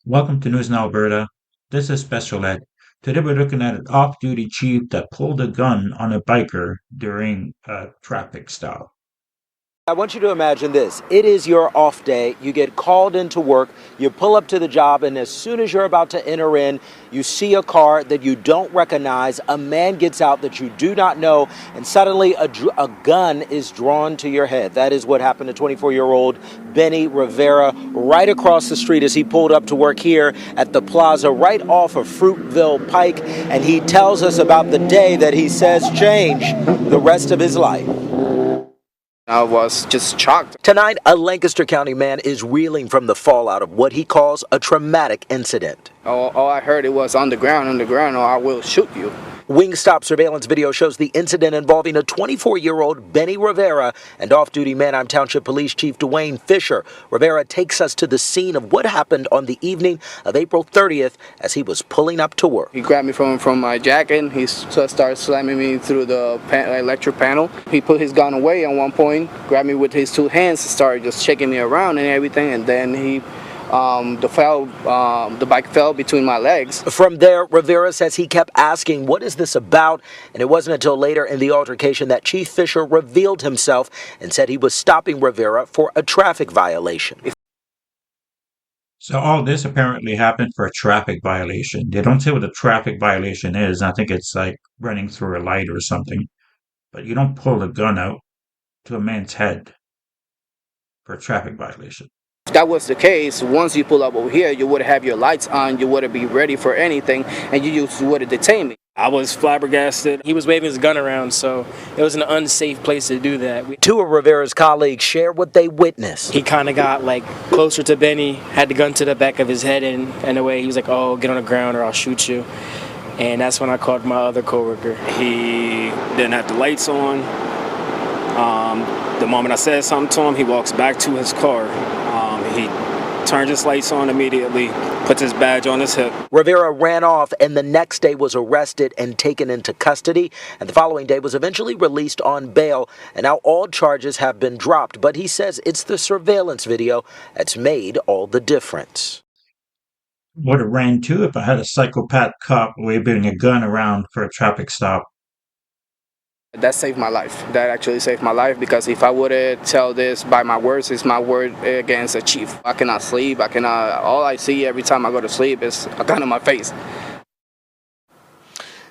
Welcome to News in Alberta. This is Special Ed. Today we're looking at an off-duty chief that pulled a gun on a biker during a traffic stop. I want you to imagine this. It is your off day. You get called into work. You pull up to the job, and as soon as you're about to enter in, you see a car that you don't recognize. A man gets out that you do not know, and suddenly a gun is drawn to your head. That is what happened to 24-year-old Benny Rivera right across the street as he pulled up to work here at the plaza right off of Fruitville Pike. And he tells us about the day that he says changed the rest of his life. I was just shocked. Tonight, a Lancaster County man is reeling from the fallout of what he calls a traumatic incident. All I heard it was on the ground, or I will shoot you. Wingstop surveillance video shows the incident involving a 24-year-old Benny Rivera and off-duty Manheim Township Police Chief Duane Fisher. Rivera takes us to the scene of what happened on the evening of April 30th as he was pulling up to work. He grabbed me from my jacket. He started slamming me through the electric panel. He put his gun away at one point, grabbed me with his two hands, started just shaking me around and everything, and then the bike fell between my legs. From there, Rivera says he kept asking, "What is this about?" And it wasn't until later in the altercation that Chief Fisher revealed himself and said he was stopping Rivera for a traffic violation. So all this apparently happened for a traffic violation. They don't say what a traffic violation is. I think it's like running through a light or something. But you don't pull a gun out to a man's head for a traffic violation. If that was the case, once you pull up over here, you would have your lights on, you wouldn't be ready for anything, and you just would have detained me. I was flabbergasted. He was waving his gun around, so it was an unsafe place to do that. Two of Rivera's colleagues share what they witnessed. He kind of got closer to Benny, had the gun to the back of his head, and in a way he was like, "Oh, get on the ground or I'll shoot you." And that's when I called my other coworker. He didn't have the lights on. The moment I said something to him, he walks back to his car. He turns his lights on immediately, puts his badge on his hip. Rivera ran off and the next day was arrested and taken into custody, and the following day was eventually released on bail, and now all charges have been dropped. But he says it's the surveillance video that's made all the difference. Would have ran too if I had a psychopath cop waving a gun around for a traffic stop. That saved my life. That actually saved my life, because if I would have tell this by my words, it's my word against a chief. I cannot sleep. All I see every time I go to sleep is a gun in my face.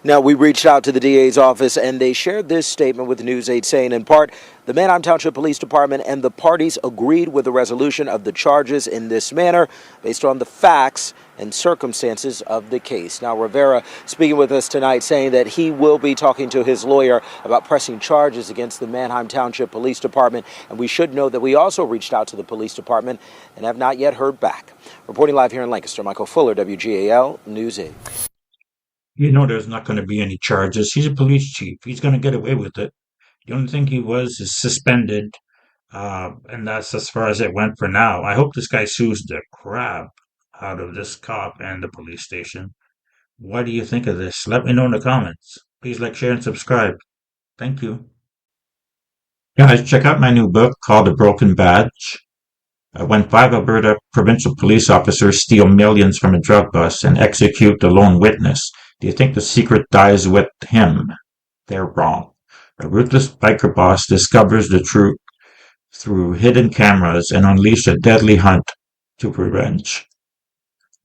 Now, we reached out to the DA's office, and they shared this statement with News 8 saying, in part, the Manheim Township Police Department and the parties agreed with the resolution of the charges in this manner based on the facts and circumstances of the case. Now, Rivera speaking with us tonight saying that he will be talking to his lawyer about pressing charges against the Manheim Township Police Department. And we should know that we also reached out to the police department and have not yet heard back. Reporting live here in Lancaster, Michael Fuller, WGAL News 8. You know there's not going to be any charges. He's a police chief. He's going to get away with it. The only thing he was is suspended, and that's as far as it went for now. I hope this guy sues the crap out of this cop and the police station. What do you think of this? Let me know in the comments. Please like, share, and subscribe. Thank you. Guys, check out my new book called The Broken Badge. When 5 Alberta provincial police officers steal millions from a drug bust and execute the lone witness, do you think the secret dies with him? They're wrong. A ruthless biker boss discovers the truth through hidden cameras and unleashes a deadly hunt to revenge.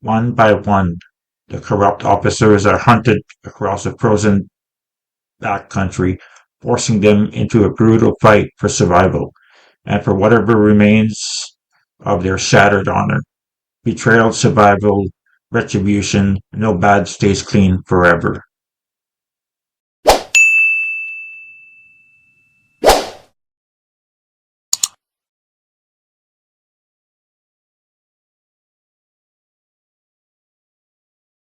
One by one, the corrupt officers are hunted across a frozen backcountry, forcing them into a brutal fight for survival and for whatever remains of their shattered honor. Betrayal, survival, retribution, no badge stays clean forever.